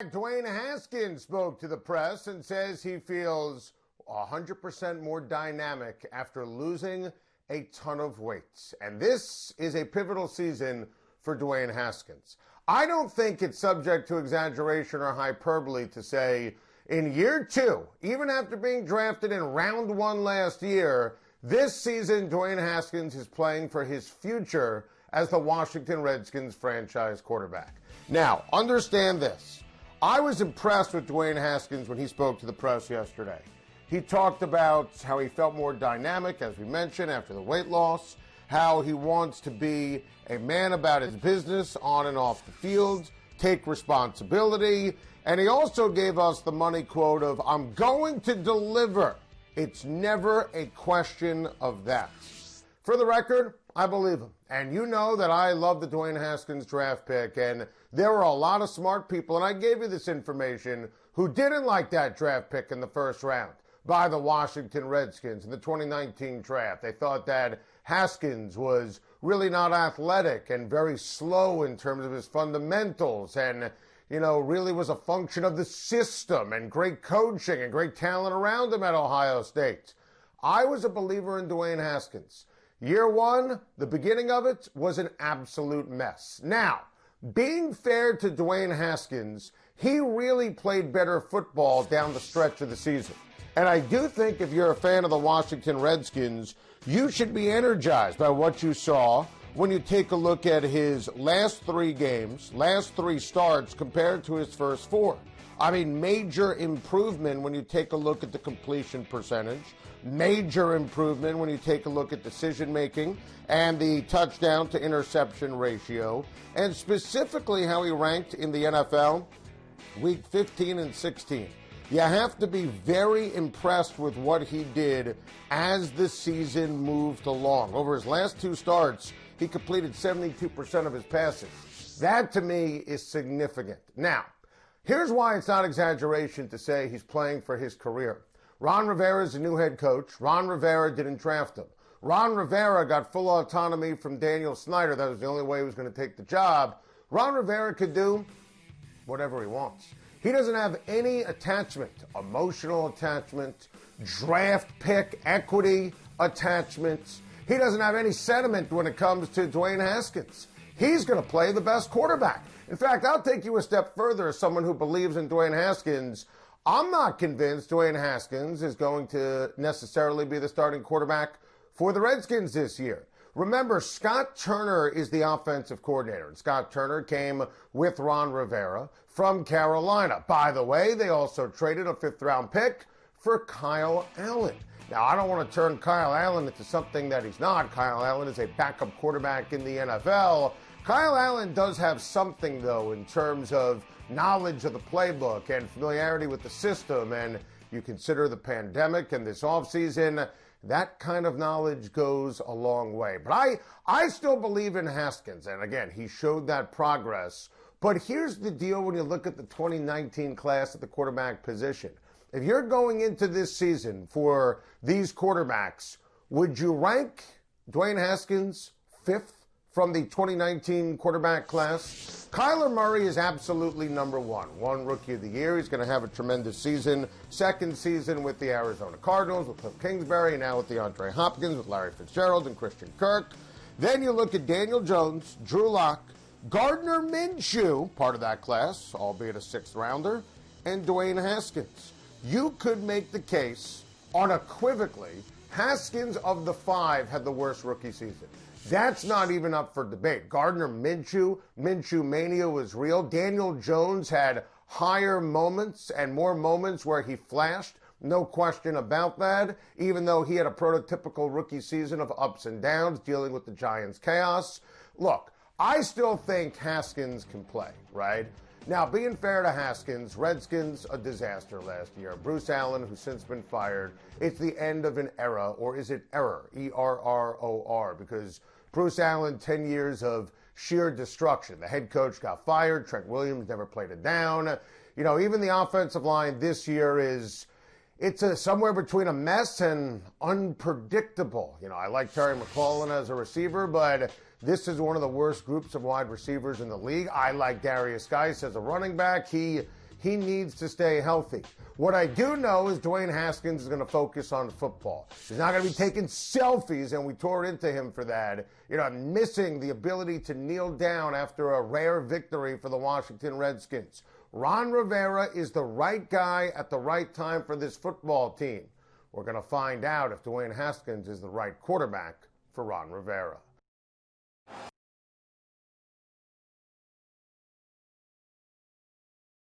Dwayne Haskins spoke to the press and says he feels 100% more dynamic after losing a ton of weight. And this is a pivotal season for Dwayne Haskins. I don't think it's subject to exaggeration or hyperbole to say in year two, even after being drafted in round one last year, this season Dwayne Haskins is playing for his future as the Washington Redskins franchise quarterback. Now, understand this. I was impressed with Dwayne Haskins when he spoke to the press yesterday. He talked about how he felt more dynamic, as we mentioned, after the weight loss, how he wants to be a man about his business on and off the field, take responsibility, and he also gave us the money quote of, "I'm going to deliver. It's never a question of that." For the record, I believe him. And you know that I love the Dwayne Haskins draft pick, and there were a lot of smart people, and I gave you this information, who didn't like that draft pick in the first round by the Washington Redskins in the 2019 draft. They thought that Haskins was really not athletic and very slow in terms of his fundamentals and, really was a function of the system and great coaching and great talent around him at Ohio State. I was a believer in Dwayne Haskins. Year one, the beginning of it, was an absolute mess. Now, being fair to Dwayne Haskins, he really played better football down the stretch of the season. And I do think if you're a fan of the Washington Redskins, you should be energized by what you saw when you take a look at his last three games, last three starts compared to his first four. I mean, major improvement when you take a look at the completion percentage. Major improvement when you take a look at decision-making and the touchdown to interception ratio, and specifically how he ranked in the NFL week 15 and 16. You have to be very impressed with what he did as the season moved along. Over his last two starts, he completed 72% of his passes. That, to me, is significant. Now, here's why it's not exaggeration to say he's playing for his career. Ron Rivera is a new head coach. Ron Rivera didn't draft him. Ron Rivera got full autonomy from Daniel Snyder. That was the only way he was going to take the job. Ron Rivera could do whatever he wants. He doesn't have any attachment, emotional attachment, draft pick, equity attachments. He doesn't have any sentiment when it comes to Dwayne Haskins. He's going to play the best quarterback. In fact, I'll take you a step further as someone who believes in Dwayne Haskins. I'm not convinced Dwayne Haskins is going to necessarily be the starting quarterback for the Redskins this year. Remember, Scott Turner is the offensive coordinator, and Scott Turner came with Ron Rivera from Carolina. By the way, they also traded a fifth-round pick for Kyle Allen. Now, I don't want to turn Kyle Allen into something that he's not. Kyle Allen is a backup quarterback in the NFL. Kyle Allen does have something, though, in terms of knowledge of the playbook and familiarity with the system, and you consider the pandemic and this offseason, that kind of knowledge goes a long way. But I still believe in Haskins, and again, he showed that progress. But here's the deal when you look at the 2019 class at the quarterback position. If you're going into this season for these quarterbacks, would you rank Dwayne Haskins fifth from the 2019 quarterback class? Kyler Murray is absolutely number one. One Rookie of the Year. He's going to have a tremendous season. Second season with the Arizona Cardinals, with Cliff Kingsbury, now with DeAndre Hopkins, with Larry Fitzgerald and Christian Kirk. Then you look at Daniel Jones, Drew Lock, Gardner Minshew, part of that class, albeit a sixth rounder, and Dwayne Haskins. You could make the case unequivocally Haskins of the five had the worst rookie season. That's not even up for debate. Gardner Minshew mania was real. Daniel Jones had higher moments and more moments where he flashed. No question about that, even though he had a prototypical rookie season of ups and downs, dealing with the Giants' chaos. Look, I still think Haskins can play, right? Now, being fair to Haskins, Redskins, a disaster last year. Bruce Allen, who's since been fired, it's the end of an era, or is it error? E-R-R-O-R, because Bruce Allen, 10 years of sheer destruction. The head coach got fired. Trent Williams never played it down. Even the offensive line this year it's somewhere between a mess and unpredictable. I like Terry McLaurin as a receiver, but this is one of the worst groups of wide receivers in the league. I like Darius Geis as a running back. He He needs to stay healthy. What I do know is Dwayne Haskins is going to focus on football. He's not going to be taking selfies, and we tore into him for that. Missing the ability to kneel down after a rare victory for the Washington Redskins. Ron Rivera is the right guy at the right time for this football team. We're going to find out if Dwayne Haskins is the right quarterback for Ron Rivera.